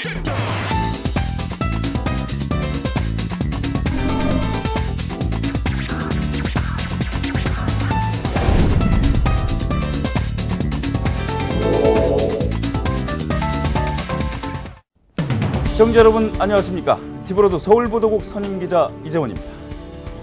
시청자 여러분 안녕하십니까? 티브로드 서울보도국 선임기자 이재원입니다.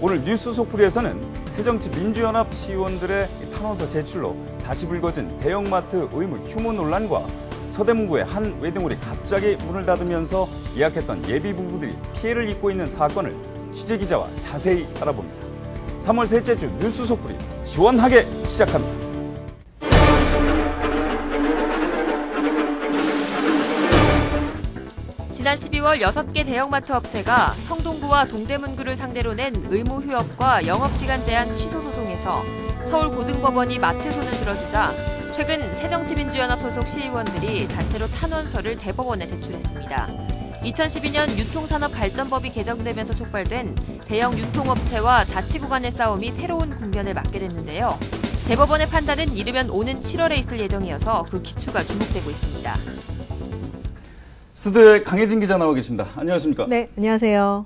오늘 뉴스 속풀이에서는 새정치민주연합 시의원들의 탄원서 제출로 다시 불거진 대형마트 의무 휴무 논란과 서대문구의 한 웨딩홀이 갑자기 문을 닫으면서 예약했던 예비 부부들이 피해를 입고 있는 사건을 취재기자와 자세히 알아봅니다. 3월 셋째 주 뉴스 속풀이 시원하게 시작합니다. 지난 12월 6개 대형마트 업체가 성동구와 동대문구를 상대로 낸 의무휴업과 영업시간 제한 취소 소송에서 서울고등법원이 마트 손을 들어주자 최근 새정치민주연합 소속 시의원들이 단체로 탄원서를 대법원에 제출했습니다. 2012년 유통산업발전법이 개정되면서 촉발된 대형 유통업체와 자치구간의 싸움이 새로운 국면을 맞게 됐는데요. 대법원의 판단은 이르면 오는 7월에 있을 예정이어서 그 기추가 주목되고 있습니다. 스튜디오에 강혜진 기자 나와 계십니다. 안녕하십니까? 네, 안녕하세요.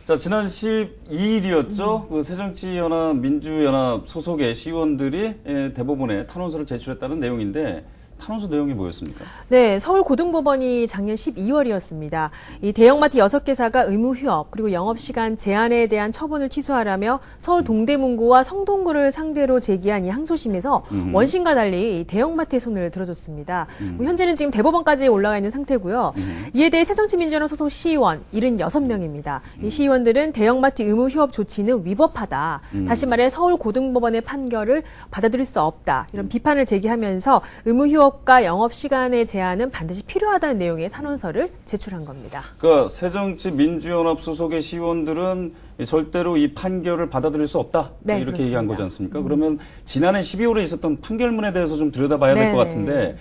자, 지난 12일이었죠. 그 새정치연합, 민주연합 소속의 시의원들이 대법원에 탄원서를 제출했다는 내용인데 탄원서 내용이 뭐였습니까? 네, 서울고등법원이 작년 12월이었습니다. 이 대형마트 6개사가 의무휴업 그리고 영업시간 제한에 대한 처분을 취소하라며 서울 동대문구와 성동구를 상대로 제기한 이 항소심에서 원심과 달리 대형마트의 손을 들어줬습니다. 현재는 지금 대법원까지 올라가 있는 상태고요. 이에 대해 새정치민주연합 소속 시의원 76명입니다. 이 시의원들은 대형마트 의무휴업 조치는 위법하다. 다시 말해 서울고등법원의 판결을 받아들일 수 없다. 이런 비판을 제기하면서 의무휴업 과 영업시간의 제한은 반드시 필요하다는 내용의 탄원서를 제출한 겁니다. 그러니까 새정치민주연합 소속의 시의원들은 절대로 이 판결을 받아들일 수 없다. 네, 이렇게 그렇습니다. 얘기한 거지 않습니까? 그러면 지난해 12월에 있었던 판결문에 대해서 좀 들여다봐야 될 것 같은데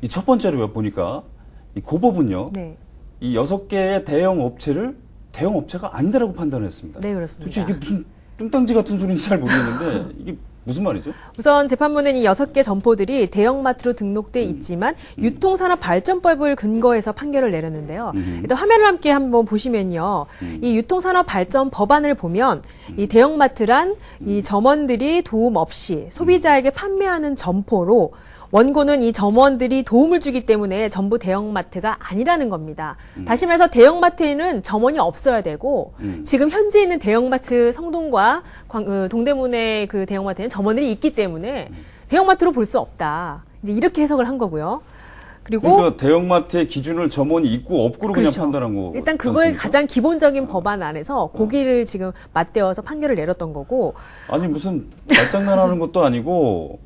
이 첫 번째로 보니까 이 고법은요. 네. 이 6개의 대형 업체를 대형 업체가 아니다라고 판단했습니다. 네, 그렇습니다. 도대체 이게 무슨 뚱땅지 같은 소리인지 잘 모르겠는데 이게 무슨 말이죠? 우선 재판부는 이 6개 점포들이 대형마트로 등록돼 있지만 유통산업발전법을 근거해서 판결을 내렸는데요. 일단 화면을 함께 한번 보시면요. 이 유통산업발전 법안을 보면 이 대형마트란 이 점원들이 도움 없이 소비자에게 판매하는 점포로 원고는 이 점원들이 도움을 주기 때문에 전부 대형마트가 아니라는 겁니다. 다시 말해서 대형마트에는 점원이 없어야 되고 지금 현재 있는 대형마트 성동과 동대문의 그 대형마트에는 점원들이 있기 때문에 대형마트로 볼 수 없다. 이제 이렇게 해석을 한 거고요. 그리고 그러니까 대형마트의 기준을 점원이 있고 없고로 그렇죠. 그냥 판단한 거. 일단 그거의 가장 기본적인 법안 안에서 고기를 지금 맞대어서 판결을 내렸던 거고. 아니 무슨 말장난하는 것도 아니고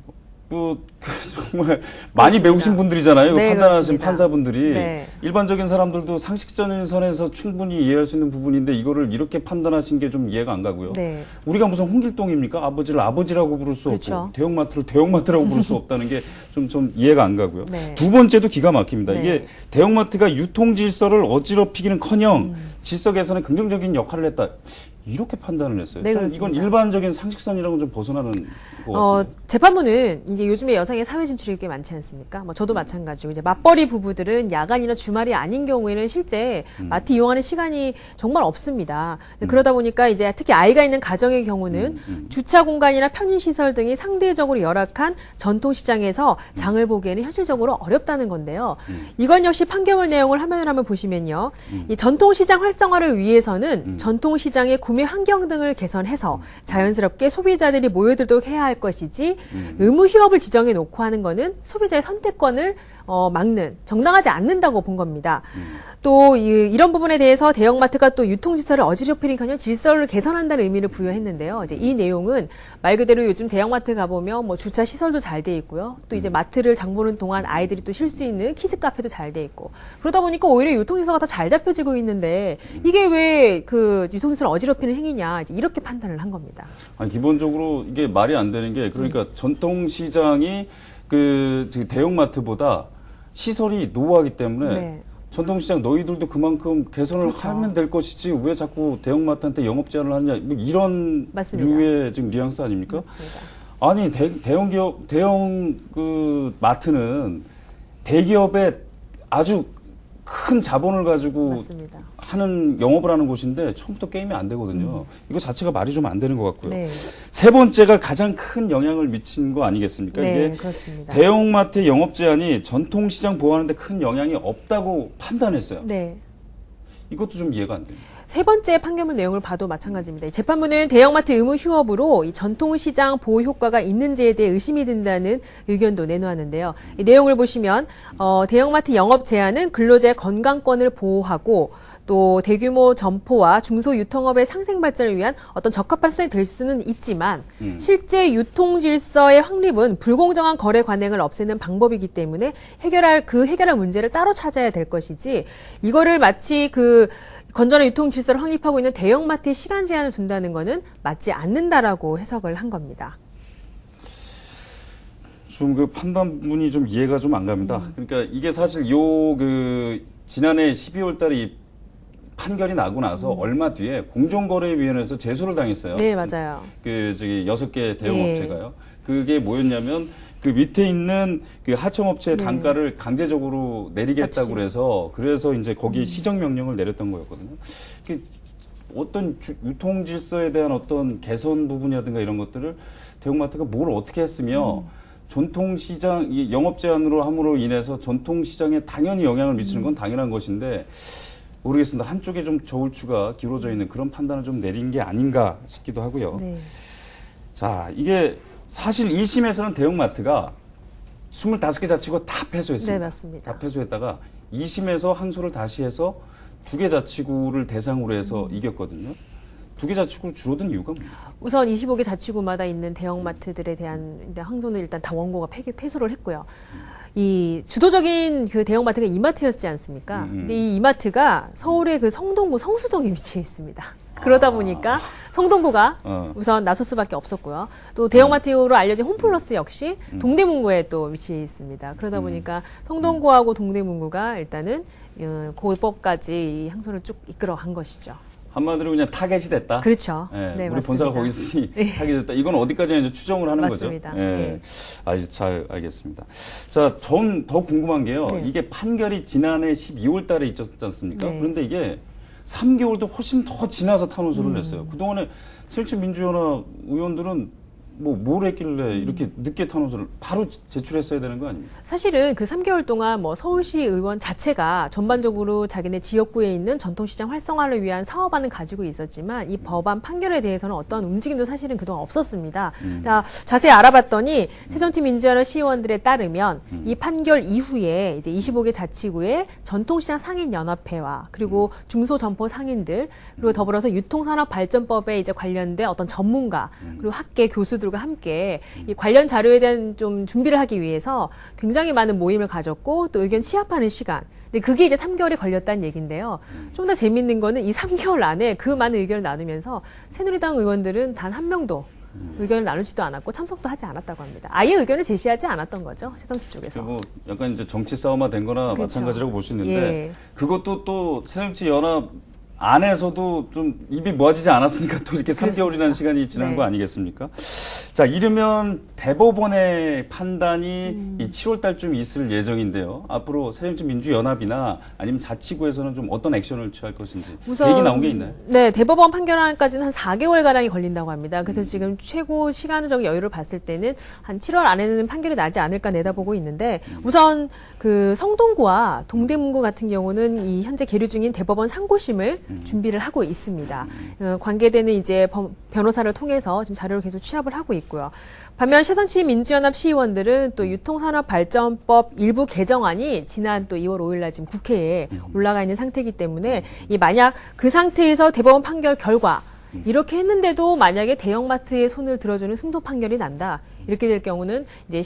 정말 많이 배우신 분들이잖아요. 네, 판단하신 그렇습니다. 판사분들이. 네. 일반적인 사람들도 상식적인 선에서 충분히 이해할 수 있는 부분인데 이거를 이렇게 판단하신 게 좀 이해가 안 가고요. 네. 우리가 무슨 홍길동입니까? 아버지를 아버지라고 부를 수 그렇죠. 없고 대형마트로 대형마트라고 부를 수 없다는 게 좀 이해가 안 가고요. 네. 두 번째도 기가 막힙니다. 네. 이게 대형마트가 유통 질서를 어지럽히기는커녕 질서 개선에 긍정적인 역할을 했다. 이렇게 판단을 했어요. 네, 이건 일반적인 상식선이랑은 좀 벗어나는 것 같은데. 재판부는 이제 요즘에 여성의 사회 진출이 꽤 많지 않습니까? 뭐 저도 마찬가지고 이제 맞벌이 부부들은 야간이나 주말이 아닌 경우에는 실제 마트 이용하는 시간이 정말 없습니다. 그러다 보니까 이제 특히 아이가 있는 가정의 경우는 주차 공간이나 편의 시설 등이 상대적으로 열악한 전통 시장에서 장을 보기에는 현실적으로 어렵다는 건데요. 이건 역시 판결문 내용을 화면을 한번 보시면요. 이 전통 시장 활성화를 위해서는 전통 시장의 구매 환경 등을 개선해서 자연스럽게 소비자들이 모여들도록 해야 할 것이지 의무 휴업을 지정해 놓고 하는 거는 소비자의 선택권을 막는, 정당하지 않는다고 본 겁니다. 또 이런 부분에 대해서 대형마트가 또 유통질서를 어지럽히는커녕 질서를 개선한다는 의미를 부여했는데요. 이제 이 내용은 말 그대로 요즘 대형마트 가보면 뭐 주차 시설도 잘 돼 있고요. 또 이제 마트를 장 보는 동안 아이들이 또 쉴 수 있는 키즈 카페도 잘 돼 있고 그러다 보니까 오히려 유통질서가 더 잘 잡혀지고 있는데 이게 왜 그 유통질서를 어지럽히는 행위냐 이제 이렇게 판단을 한 겁니다. 아니, 기본적으로 이게 말이 안 되는 게 그러니까 전통시장이 그 대형마트보다 시설이 노후하기 때문에 네. 전통시장 너희들도 그만큼 개선을 그렇죠. 하면 될 것이지 왜 자꾸 대형마트한테 영업 제한을 하느냐 뭐 이런 맞습니다. 류의 지금 뉘앙스 아닙니까? 맞습니다. 아니 대형 기업 대형 그 마트는 대기업의 아주 큰 자본을 가지고 맞습니다. 하는 영업을 하는 곳인데 처음부터 게임이 안 되거든요. 이거 자체가 말이 좀 안 되는 것 같고요. 네. 세 번째가 가장 큰 영향을 미친 거 아니겠습니까? 네, 이게 그렇습니다. 대형마트의 영업 제한이 전통시장 보호하는 데 큰 영향이 없다고 판단했어요. 네. 이것도 좀 이해가 안 돼요. 세 번째 판결문 내용을 봐도 마찬가지입니다. 이 재판부는 대형마트 의무 휴업으로 이 전통시장 보호 효과가 있는지에 대해 의심이 든다는 의견도 내놓았는데요. 이 내용을 보시면 대형마트 영업 제한은 근로자의 건강권을 보호하고 또 대규모 점포와 중소유통업의 상생 발전을 위한 어떤 적합한 수단이 될 수는 있지만 실제 유통 질서의 확립은 불공정한 거래 관행을 없애는 방법이기 때문에 해결할 문제를 따로 찾아야 될 것이지 이거를 마치 건전한 유통 질서를 확립하고 있는 대형마트에 시간 제한을 둔다는 것은 맞지 않는다라고 해석을 한 겁니다. 좀 그 판단문이 좀 이해가 좀 안 갑니다. 그러니까 이게 사실 지난해 12월 달에 이 판결이 나고 나서 얼마 뒤에 공정거래위원회에서 제소를 당했어요. 네, 맞아요. 6개 대형업체가요. 그게 뭐였냐면 그 밑에 있는 그 하청업체의 단가를 강제적으로 내리겠다고 그래서 이제 거기 시정명령을 내렸던 거였거든요. 어떤 유통 질서에 대한 어떤 개선 부분이라든가 이런 것들을 대형마트가 뭘 어떻게 했으며 전통시장, 이 영업 제한으로 함으로 인해서 전통시장에 당연히 영향을 미치는 건 당연한 것인데 모르겠습니다. 한쪽에 좀 저울추가 기울어져 있는 그런 판단을 좀 내린 게 아닌가 싶기도 하고요. 네. 자, 이게 사실 1심에서는 대형마트가 25개 자치구 다 패소했습니다. 네, 맞습니다. 다 패소했다가 2심에서 항소를 다시 해서 2개 자치구를 대상으로 해서 이겼거든요. 2개 자치구로 줄어든 이유가 뭡니까? 우선 25개 자치구마다 있는 대형마트들에 대한 항소는 일단 다 원고가 패소를 했고요. 이 주도적인 그 대형마트가 이마트였지 않습니까? 근데 이 이마트가 서울의 그 성동구 성수동에 위치해 있습니다. 그러다 보니까 성동구가 우선 나설 수밖에 없었고요. 또 대형마트로 알려진 홈플러스 역시 동대문구에 또 위치해 있습니다. 그러다 보니까 성동구하고 동대문구가 일단은 고법까지 이 항소를 쭉 이끌어간 것이죠. 한마디로 그냥 타겟이 됐다. 그렇죠. 네, 네, 우리 맞습니다. 본사가 거기 있으니 타겟이 됐다. 이건 어디까지나 이제 추정을 하는 맞습니다. 거죠. 네. 네. 이제 잘 알겠습니다. 자, 전 더 궁금한 게요. 네. 이게 판결이 지난해 12월 달에 있었지 않습니까? 네. 그런데 이게 3개월도 훨씬 더 지나서 탄원서를 냈어요. 그동안에 새정치민주연합 의원들은 뭘 했길래 이렇게 늦게 탄원서를 바로 제출했어야 되는 거 아닙니까? 사실은 그 3개월 동안 서울시 의원 자체가 전반적으로 자기네 지역구에 있는 전통시장 활성화를 위한 사업안은 가지고 있었지만 이 법안 판결에 대해서는 어떤 움직임도 사실은 그동안 없었습니다. 자, 자세히 알아봤더니 새정치민주연합 시의원들에 따르면 이 판결 이후에 이제 25개 자치구의 전통시장 상인연합회와 그리고 중소점포 상인들 그리고 더불어서 유통산업발전법에 이제 관련된 어떤 전문가 그리고 학계 교수들과 함께 이 관련 자료에 대한 좀 준비를 하기 위해서 굉장히 많은 모임을 가졌고 또 의견 취합하는 시간. 근데 그게 이제 3개월이 걸렸다는 얘기인데요. 좀 더 재밌는 거는 이 3개월 안에 그 많은 의견을 나누면서 새누리당 의원들은 단 한 명도 의견을 나누지도 않았고 참석도 하지 않았다고 합니다. 아예 의견을 제시하지 않았던 거죠. 새정치 쪽에서. 약간 이제 정치 싸움화 된 거나 그렇죠. 마찬가지라고 볼 수 있는데 예. 그것도 또 새정치연합 안에서도 좀 입이 모아지지 않았으니까 또 이렇게 3개월이라는 시간이 지난 네. 거 아니겠습니까? 자, 이르면 대법원의 판단이 이 7월 달쯤 있을 예정인데요. 앞으로 새정치민주연합이나 아니면 자치구에서는 좀 어떤 액션을 취할 것인지 계획이 나온 게 있나요? 네, 대법원 판결안까지는 한 4개월가량이 걸린다고 합니다. 그래서 지금 최고 시간적 여유를 봤을 때는 한 7월 안에는 판결이 나지 않을까 내다보고 있는데 우선 그 성동구와 동대문구 같은 경우는 이 현재 계류 중인 대법원 상고심을 준비를 하고 있습니다. 관계되는 이제 변호사를 통해서 지금 자료를 계속 취합을 하고 있고요. 반면 새정치민주연합 시의원들은 또 유통산업발전법 일부 개정안이 지난 또 2월 5일 날 지금 국회에 올라가 있는 상태이기 때문에 이 만약 그 상태에서 대법원 판결 결과 이렇게 했는데도 만약에 대형마트의 손을 들어주는 승소 판결이 난다. 이렇게 될 경우는 이제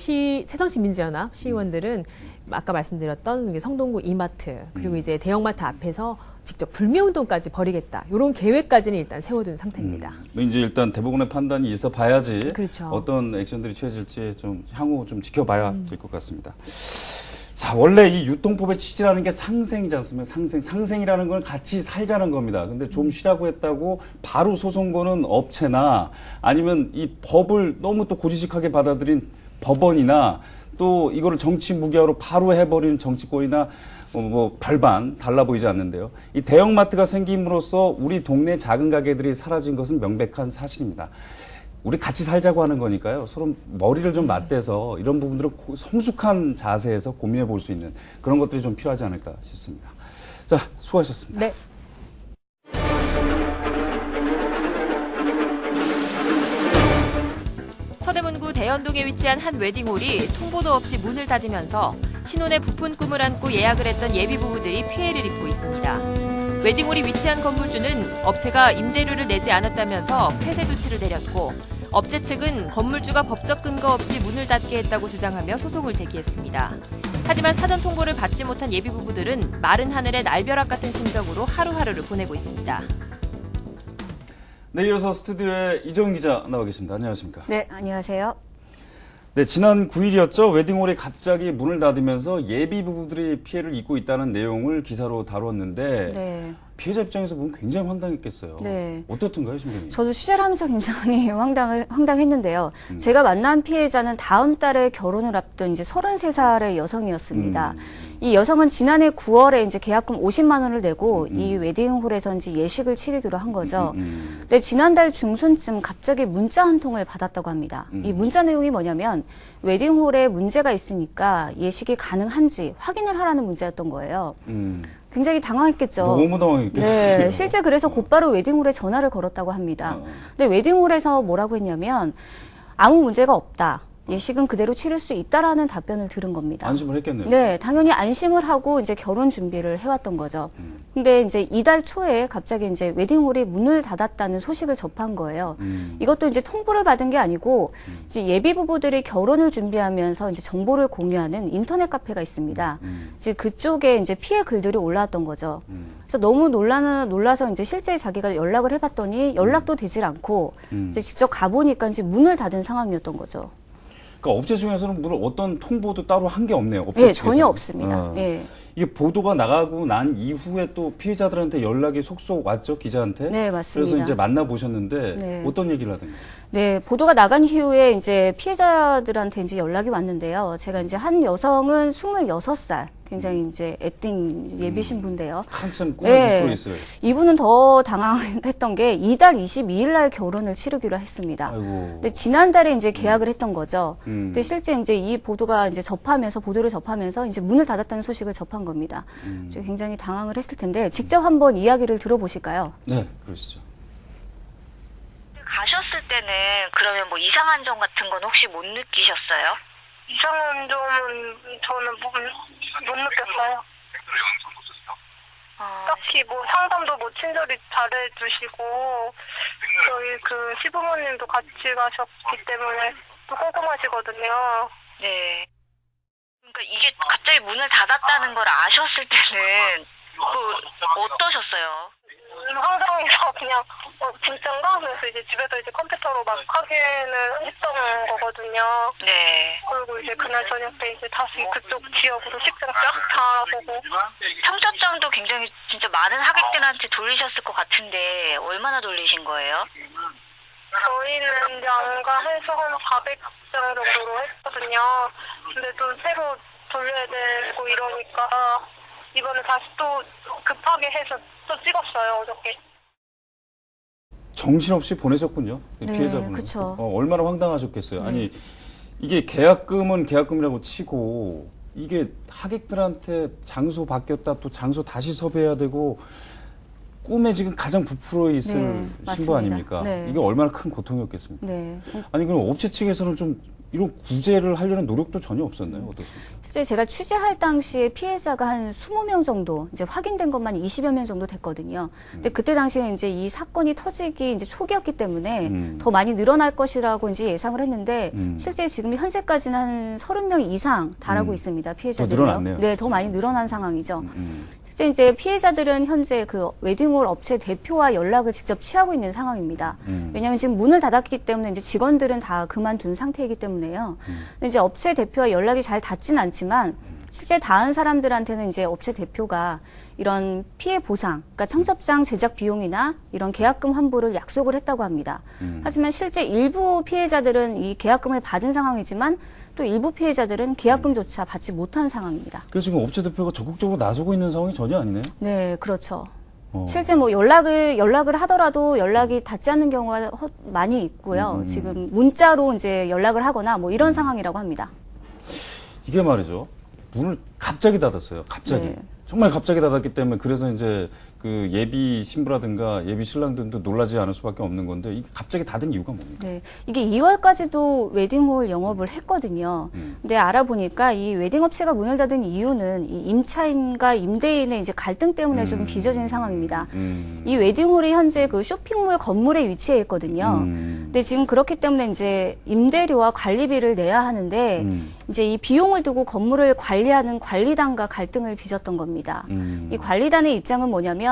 새정치민주연합 시의원들은 아까 말씀드렸던 성동구 이마트 그리고 이제 대형마트 앞에서 직접 불매운동까지 벌이겠다. 이런 계획까지는 일단 세워둔 상태입니다. 이제 일단 대법원의 판단이 있어 봐야지 그렇죠. 어떤 액션들이 취해질지 좀 향후 좀 지켜봐야 될 것 같습니다. 자, 원래 이 유통법의 취지라는 게 상생이지 않습니까? 상생이라는 건 같이 살자는 겁니다. 근데 좀 쉬라고 했다고 바로 소송 거는 업체나 아니면 이 법을 너무 또 고지식하게 받아들인 법원이나 또 이거를 정치 무기화로 바로 해버리는 정치권이나 뭐 별반 달라 보이지 않는데요. 이 대형마트가 생김으로써 우리 동네 작은 가게들이 사라진 것은 명백한 사실입니다. 우리 같이 살자고 하는 거니까요. 서로 머리를 좀 맞대서 이런 부분들을 성숙한 자세에서 고민해 볼 수 있는 그런 것들이 좀 필요하지 않을까 싶습니다. 자, 수고하셨습니다. 네. 서대문구 대연동에 위치한 한 웨딩홀이 통보도 없이 문을 닫으면서 신혼의 부푼 꿈을 안고 예약을 했던 예비 부부들이 피해를 입고 있습니다. 웨딩홀이 위치한 건물주는 업체가 임대료를 내지 않았다면서 폐쇄 조치를 내렸고 업체 측은 건물주가 법적 근거 없이 문을 닫게 했다고 주장하며 소송을 제기했습니다. 하지만 사전 통보를 받지 못한 예비 부부들은 마른 하늘의 날벼락 같은 심정으로 하루하루를 보내고 있습니다. 네, 이어서 스튜디오에 이정은 기자 나와 계십니다. 안녕하십니까? 네, 안녕하세요. 네, 지난 9일이었죠. 웨딩홀이 갑자기 문을 닫으면서 예비 부부들이 피해를 입고 있다는 내용을 기사로 다뤘는데 네. 피해자 입장에서 보면 굉장히 황당했겠어요. 네. 어떻던가요, 심정이? 저도 취재를 하면서 굉장히 황당했는데요. 제가 만난 피해자는 다음 달에 결혼을 앞둔 이제 33살의 여성이었습니다. 이 여성은 지난해 9월에 이제 계약금 50만 원을 내고 이 웨딩홀에서 이제 예식을 치르기로 한 거죠. 근데 지난달 중순쯤 갑자기 문자 한 통을 받았다고 합니다. 이 문자 내용이 뭐냐면 웨딩홀에 문제가 있으니까 예식이 가능한지 확인을 하라는 문자였던 거예요. 굉장히 당황했겠죠. 너무 당황했겠어요. 네, 실제 그래서 곧바로 웨딩홀에 전화를 걸었다고 합니다. 근데 웨딩홀에서 뭐라고 했냐면 아무 문제가 없다. 예식은 그대로 치를 수 있다라는 답변을 들은 겁니다. 안심을 했겠네요. 네, 당연히 안심을 하고 이제 결혼 준비를 해왔던 거죠. 근데 이제 이달 초에 갑자기 이제 웨딩홀이 문을 닫았다는 소식을 접한 거예요. 이것도 이제 통보를 받은 게 아니고 이제 예비 부부들이 결혼을 준비하면서 이제 정보를 공유하는 인터넷 카페가 있습니다. 이제 그쪽에 이제 피해 글들이 올라왔던 거죠. 그래서 너무 놀라서 이제 실제 자기가 연락을 해봤더니 연락도 되질 않고 이제 직접 가보니까 이제 문을 닫은 상황이었던 거죠. 그러니까 업체 중에서는 물론 어떤 통보도 따로 한 게 없네요. 업체 예, 측에서는. 전혀 없습니다. 예. 이게 보도가 나가고 난 이후에 또 피해자들한테 연락이 속속 왔죠, 기자한테. 네, 맞습니다. 그래서 이제 만나보셨는데 네. 어떤 얘기를 하던가요? 네, 보도가 나간 이후에 이제 피해자들한테 이제 연락이 왔는데요. 제가 이제 한 여성은 26살, 굉장히 이제 애띤 예비 신부인데요. 한참 꿈을 네. 붙들어 있어요. 이분은 더 당황했던 게 이달 22일 날 결혼을 치르기로 했습니다. 아이고. 근데 지난달에 이제 계약을 했던 거죠. 음. 근데 실제 이제 이 보도를 접하면서 이제 문을 닫았다는 소식을 접한 겁니다. 굉장히 당황을 했을 텐데 직접 한번 이야기를 들어보실까요? 네, 그러시죠. 가셨을 때는 그러면 뭐 이상한 점 같은 건 혹시 못 느끼셨어요? 이상한 점은 저는 못 느꼈어요. 딱히 뭐 상담도 뭐 친절히 잘해주시고 저희 그 시부모님도 같이 가셨기 때문에 또 꼼꼼하시거든요. 네. 그러니까 이게 갑자기 문을 닫았다는 걸 아셨을 때는 또 어떠셨어요? 황당해서 그냥 진짠가? 그래서 이제 집에서 이제 컴퓨터로 막 확인을 했던 거거든요. 네. 그리고 이제 그날 저녁 때 이제 다시 그쪽 지역으로 식장 쫙 다 보고 청첩장도 굉장히 진짜 많은 하객들한테 돌리셨을 것 같은데 얼마나 돌리신 거예요? 저희는 양가해서 한 400장 정도로 했거든요. 근데 또 새로 돌려야 되고 이러니까 이번에 다시 또 급하게 해서 또 찍었어요, 어저께. 정신없이 보내셨군요. 네, 피해자분은. 그쵸. 얼마나 황당하셨겠어요. 아니, 이게 계약금은 계약금이라고 치고 이게 하객들한테 장소 바뀌었다 또 장소 다시 섭외해야 되고 꿈에 지금 가장 부풀어 있을 네, 신부 맞습니다. 아닙니까? 네. 이게 얼마나 큰 고통이었겠습니까? 네. 아니, 그럼 업체 측에서는 좀 이런 구제를 하려는 노력도 전혀 없었나요? 어떻습니까? 실제 제가 취재할 당시에 피해자가 한 20명 정도, 이제 확인된 것만 20여 명 정도 됐거든요. 근데 그때 당시에 이제 이 사건이 터지기 이제 초기였기 때문에 더 많이 늘어날 것이라고 이제 예상을 했는데 실제 지금 현재까지는 한 30명 이상 달하고 있습니다. 피해자들이요. 더 늘어났네요. 네, 더 많이 늘어난 상황이죠. 실제 이제 피해자들은 현재 그 웨딩홀 업체 대표와 연락을 직접 취하고 있는 상황입니다. 왜냐하면 지금 문을 닫았기 때문에 이제 직원들은 다 그만둔 상태이기 때문에요. 근데 이제 업체 대표와 연락이 잘 닿진 않지만 실제 닿은 사람들한테는 이제 업체 대표가 이런 피해 보상, 그러니까 청첩장 제작 비용이나 이런 계약금 환불을 약속을 했다고 합니다. 하지만 실제 일부 피해자들은 이 계약금을 받은 상황이지만 또 일부 피해자들은 계약금조차 받지 못한 상황입니다. 그래서 지금 업체 대표가 적극적으로 나서고 있는 상황이 전혀 아니네요. 네, 그렇죠. 실제 뭐 연락을 하더라도 연락이 닿지 않는 경우가 많이 있고요. 지금 문자로 이제 연락을 하거나 뭐 이런 상황이라고 합니다. 이게 말이죠. 문을 갑자기 닫았어요. 갑자기. 네. 정말 갑자기 닫았기 때문에 그래서 이제 그 예비 신부라든가 예비 신랑들도 놀라지 않을 수밖에 없는 건데 이게 갑자기 닫은 이유가 뭡니까? 네, 이게 2월까지도 웨딩홀 영업을 했거든요. 근데 알아보니까 이 웨딩 업체가 문을 닫은 이유는 이 임차인과 임대인의 이제 갈등 때문에 좀 빚어진 상황입니다. 이 웨딩홀이 현재 그 쇼핑몰 건물에 위치해 있거든요. 근데 지금 그렇기 때문에 이제 임대료와 관리비를 내야 하는데 이제 이 비용을 두고 건물을 관리하는 관리단과 갈등을 빚었던 겁니다. 이 관리단의 입장은 뭐냐면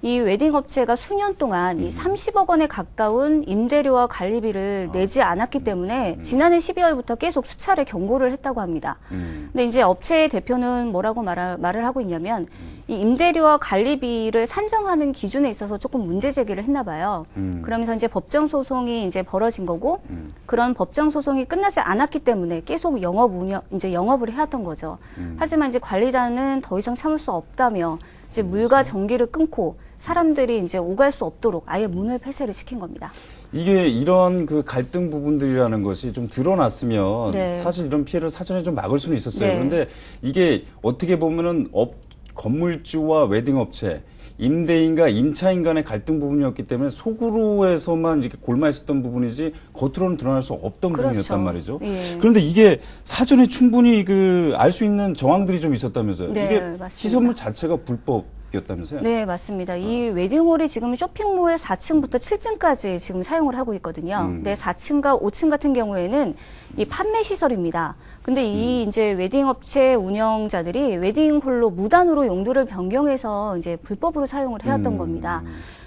이 웨딩 업체가 수년 동안 이 30억 원에 가까운 임대료와 관리비를 내지 않았기 때문에 지난해 12월부터 계속 수차례 경고를 했다고 합니다. 근데 이제 업체의 대표는 뭐라고 말을 하고 있냐면 이 임대료와 관리비를 산정하는 기준에 있어서 조금 문제 제기를 했나 봐요. 그러면서 이제 법정 소송이 이제 벌어진 거고 그런 법정 소송이 끝나지 않았기 때문에 계속 영업을 해왔던 거죠. 하지만 이제 관리단은 더 이상 참을 수 없다며 이제 물과 전기를 끊고 사람들이 이제 오갈 수 없도록 아예 문을 폐쇄를 시킨 겁니다. 이게 이런 그 갈등 부분들이라는 것이 좀 드러났으면 네. 사실 이런 피해를 사전에 좀 막을 수는 있었어요. 네. 그런데 이게 어떻게 보면은 건물주와 웨딩업체, 임대인과 임차인 간의 갈등 부분이었기 때문에 속으로에서만 이렇게 골마 있었던 부분이지 겉으로는 드러날 수 없던 그렇죠. 부분이었단 말이죠. 예. 그런데 이게 사전에 충분히 그 알 수 있는 정황들이 좀 있었다면서요. 네, 이게 맞습니다. 시설물 자체가 불법이었다면서요. 네, 맞습니다. 이 웨딩홀이 지금 쇼핑몰 4층부터 7층까지 지금 사용을 하고 있거든요. 근데 4층과 5층 같은 경우에는 이 판매 시설입니다. 근데 이 이제 웨딩 업체 운영자들이 웨딩홀로 무단으로 용도를 변경해서 이제 불법으로 사용을 해왔던 겁니다.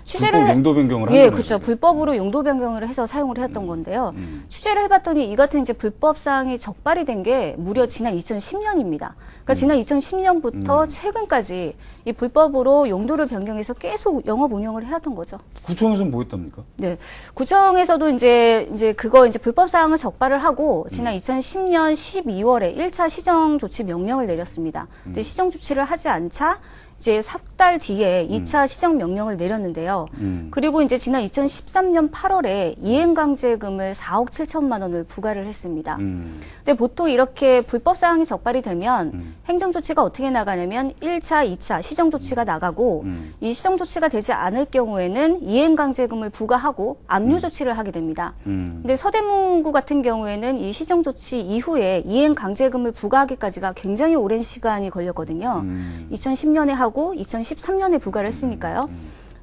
불법 용도 변경을 한 예, 거네요. 그렇죠. 불법으로 용도 변경을 해서 사용을 해왔던 건데요. 취재를 해봤더니 이 같은 이제 불법 사항이 적발이 된 게 무려 지난 2010년입니다. 그러니까 지난 2010년부터 최근까지 이 불법으로 용도를 변경해서 계속 영업 운영을 해왔던 거죠. 구청에서는 뭐 했답니까? 네. 구청에서도 이제 그거 이제 불법 사항을 적발을 하고 지난 2010년 12월에 1차 시정 조치 명령을 내렸습니다. 근데 시정 조치를 하지 않자 이제 석 달 뒤에 2차 시정 명령을 내렸는데요. 그리고 이제 지난 2013년 8월에 이행강제금을 4억 7천만 원을 부과를 했습니다. 근데 보통 이렇게 불법 사항이 적발이 되면 행정조치가 어떻게 나가냐면 1차, 2차 시정 조치가 나가고 이 시정 조치가 되지 않을 경우에는 이행강제금을 부과하고 압류 조치를 하게 됩니다. 근데 서대문구 같은 경우에는 이 시정 조치 이후에 이행강제금을 부과하기까지가 굉장히 오랜 시간이 걸렸거든요. 2010년에 하고 2013년에 부과를 했으니까요.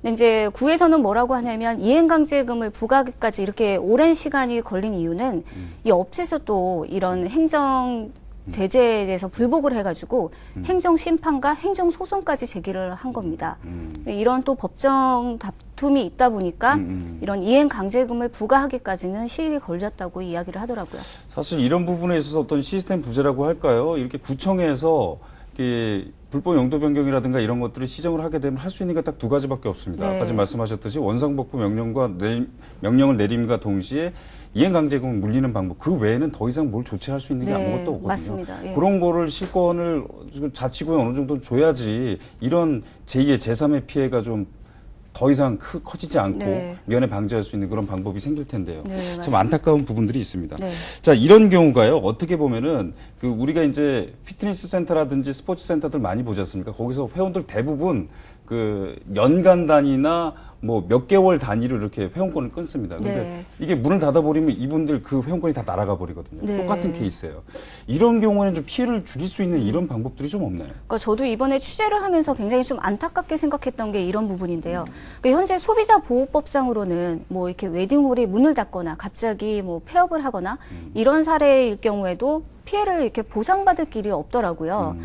근데 이제 구에서는 뭐라고 하냐면 이행강제금을 부과하기까지 이렇게 오랜 시간이 걸린 이유는 이 업체에서도 이런 행정 제재에 대해서 불복을 해가지고 행정 심판과 행정 소송까지 제기를 한 겁니다. 이런 또 법정 다툼이 있다 보니까 이런 이행 강제금을 부과하기까지는 시일이 걸렸다고 이야기를 하더라고요. 사실 이런 부분에 있어서 어떤 시스템 부재라고 할까요? 이렇게 구청에서 이렇게 불법 용도 변경이라든가 이런 것들을 시정을 하게 되면 할 수 있는 게 딱 두 가지밖에 없습니다. 네. 아까 지금 말씀하셨듯이 원상복구 명령을 내림과 동시에 이행강제금을 물리는 방법, 그 외에는 더 이상 뭘 조치할 수 있는 게 네, 아무것도 없거든요. 맞습니다. 예. 그런 거를 실권을 자치구에 어느 정도 줘야지 이런 제2의 제3의 피해가 좀 더 이상 커지지 않고 네. 면에 방지할 수 있는 그런 방법이 생길 텐데요. 네, 참 맞습니다. 안타까운 부분들이 있습니다. 네. 자, 이런 경우가요. 어떻게 보면은 그 우리가 이제 피트니스 센터라든지 스포츠 센터들 많이 보지 않습니까? 거기서 회원들 대부분 그 연간 단위나 뭐 몇 개월 단위로 이렇게 회원권을 끊습니다. 근데 네. 이게 문을 닫아버리면 이분들 그 회원권이 다 날아가 버리거든요. 네. 똑같은 케이스예요. 이런 경우에는 좀 피해를 줄일 수 있는 이런 방법들이 좀 없나요? 그러니까 저도 이번에 취재를 하면서 굉장히 좀 안타깝게 생각했던 게 이런 부분인데요. 그러니까 현재 소비자보호법상으로는 뭐 이렇게 웨딩홀이 문을 닫거나 갑자기 뭐 폐업을 하거나 이런 사례일 경우에도 피해를 이렇게 보상받을 길이 없더라고요.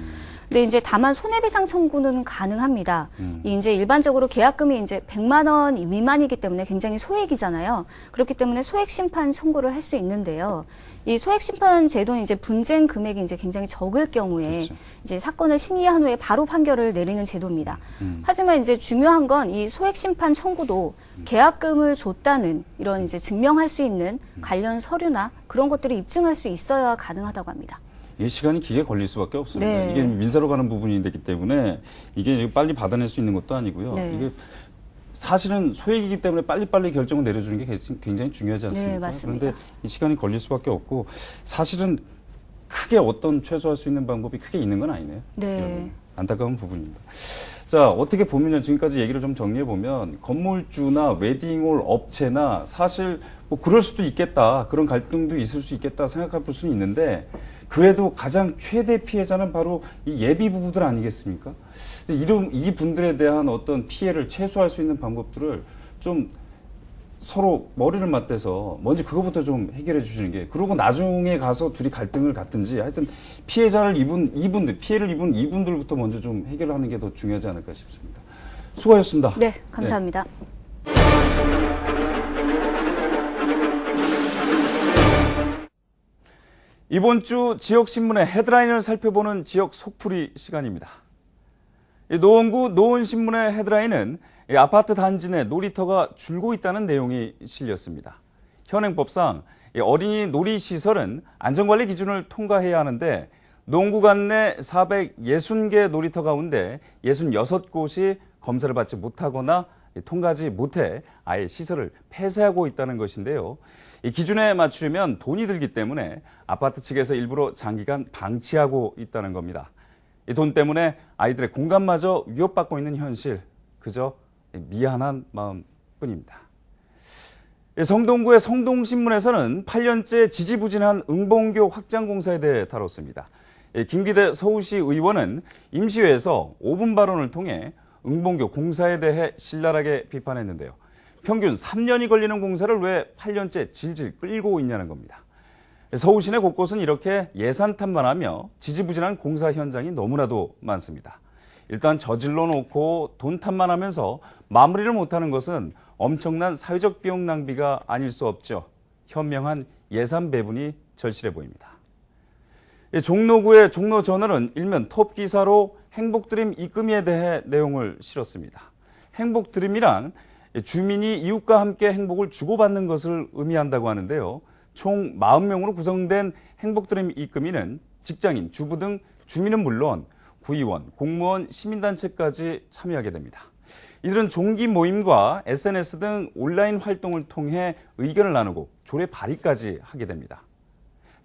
근데 이제 다만 손해배상 청구는 가능합니다. 이제 일반적으로 계약금이 이제 100만 원 미만이기 때문에 굉장히 소액이잖아요. 그렇기 때문에 소액 심판 청구를 할 수 있는데요. 이 소액 심판 제도는 이제 분쟁 금액이 이제 굉장히 적을 경우에 그렇죠. 이제 사건을 심리한 후에 바로 판결을 내리는 제도입니다. 하지만 이제 중요한 건 이 소액 심판 청구도 계약금을 줬다는 이런 이제 증명할 수 있는 관련 서류나 그런 것들을 입증할 수 있어야 가능하다고 합니다. 이게 시간이 길게 걸릴 수밖에 없습니다. 네. 이게 민사로 가는 부분이 되기 때문에 이게 빨리 받아낼 수 있는 것도 아니고요. 네. 이게 사실은 소액이기 때문에 빨리빨리 결정을 내려주는 게 굉장히 중요하지 않습니까? 네, 맞습니다. 그런데 이 시간이 걸릴 수밖에 없고 사실은 크게 어떤 최소화할 수 있는 방법이 크게 있는 건 아니네요. 네. 여러분. 안타까운 부분입니다. 자, 어떻게 보면요. 지금까지 얘기를 좀 정리해 보면 건물주나 웨딩홀 업체나 사실 뭐 그럴 수도 있겠다. 그런 갈등도 있을 수 있겠다 생각할 수는 있는데 그래도 가장 최대 피해자는 바로 이 예비 부부들 아니겠습니까? 이 분들에 대한 어떤 피해를 최소화할 수 있는 방법들을 좀 서로 머리를 맞대서 먼저 그거부터 좀 해결해 주시는 게, 그러고 나중에 가서 둘이 갈등을 갖든지 하여튼 피해를 입은 이분들부터 먼저 좀 해결하는 게 더 중요하지 않을까 싶습니다. 수고하셨습니다. 네, 감사합니다. 이번 주 지역신문의 헤드라인을 살펴보는 지역 속풀이 시간입니다. 노원구 노원신문의 헤드라인은 아파트 단지 내 놀이터가 줄고 있다는 내용이 실렸습니다. 현행법상 어린이 놀이시설은 안전관리 기준을 통과해야 하는데 노원구 관 내 460개 놀이터 가운데 66곳이 검사를 받지 못하거나 통과하지 못해 아예 시설을 폐쇄하고 있다는 것인데요. 이 기준에 맞추려면 돈이 들기 때문에 아파트 측에서 일부러 장기간 방치하고 있다는 겁니다. 이 돈 때문에 아이들의 공간마저 위협받고 있는 현실, 그저 미안한 마음뿐입니다. 성동구의 성동신문에서는 8년째 지지부진한 응봉교 확장 공사에 대해 다뤘습니다. 김기대 서울시 의원은 임시회에서 5분 발언을 통해 응봉교 공사에 대해 신랄하게 비판했는데요. 평균 3년이 걸리는 공사를 왜 8년째 질질 끌고 있냐는 겁니다. 서울 시내 곳곳은 이렇게 예산 탓만하며 지지부진한 공사 현장이 너무나도 많습니다. 일단 저질러 놓고 돈 탓만 하면서 마무리를 못하는 것은 엄청난 사회적 비용 낭비가 아닐 수 없죠. 현명한 예산 배분이 절실해 보입니다. 종로구의 종로저널은 일면 톱 기사로 행복드림 입금에 대해 내용을 실었습니다. 행복드림이란 주민이 이웃과 함께 행복을 주고받는 것을 의미한다고 하는데요. 총 40명으로 구성된 행복드림 입금이는 직장인, 주부 등 주민은 물론 구의원, 공무원, 시민단체까지 참여하게 됩니다. 이들은 종기 모임과 SNS 등 온라인 활동을 통해 의견을 나누고 조례 발의까지 하게 됩니다.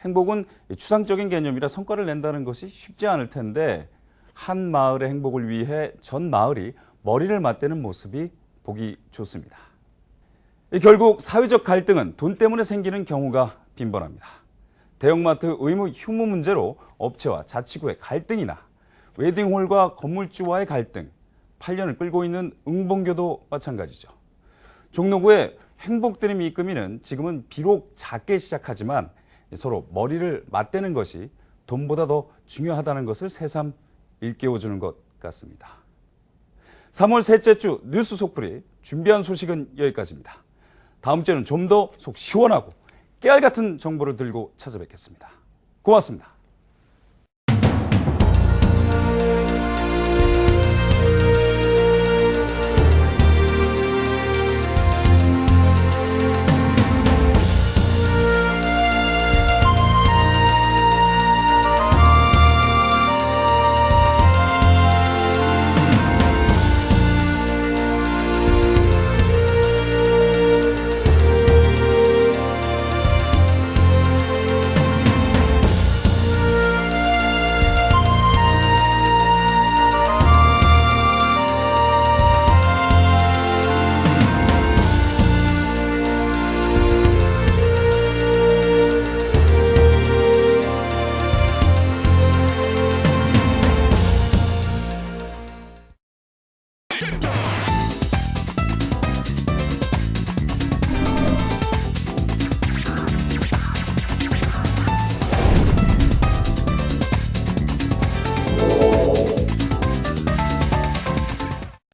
행복은 추상적인 개념이라 성과를 낸다는 것이 쉽지 않을 텐데 한 마을의 행복을 위해 전 마을이 머리를 맞대는 모습이 보기 좋습니다. 결국 사회적 갈등은 돈 때문에 생기는 경우가 빈번합니다. 대형마트 의무 휴무 문제로 업체와 자치구의 갈등이나 웨딩홀과 건물주와의 갈등, 8년을 끌고 있는 응봉교도 마찬가지죠. 종로구의 행복드림 입금이는 지금은 비록 작게 시작하지만 서로 머리를 맞대는 것이 돈보다 더 중요하다는 것을 새삼 일깨워주는 것 같습니다. 3월 셋째 주 뉴스 속풀이 준비한 소식은 여기까지입니다. 다음 주에는 좀 더 속 시원하고 깨알 같은 정보를 들고 찾아뵙겠습니다. 고맙습니다.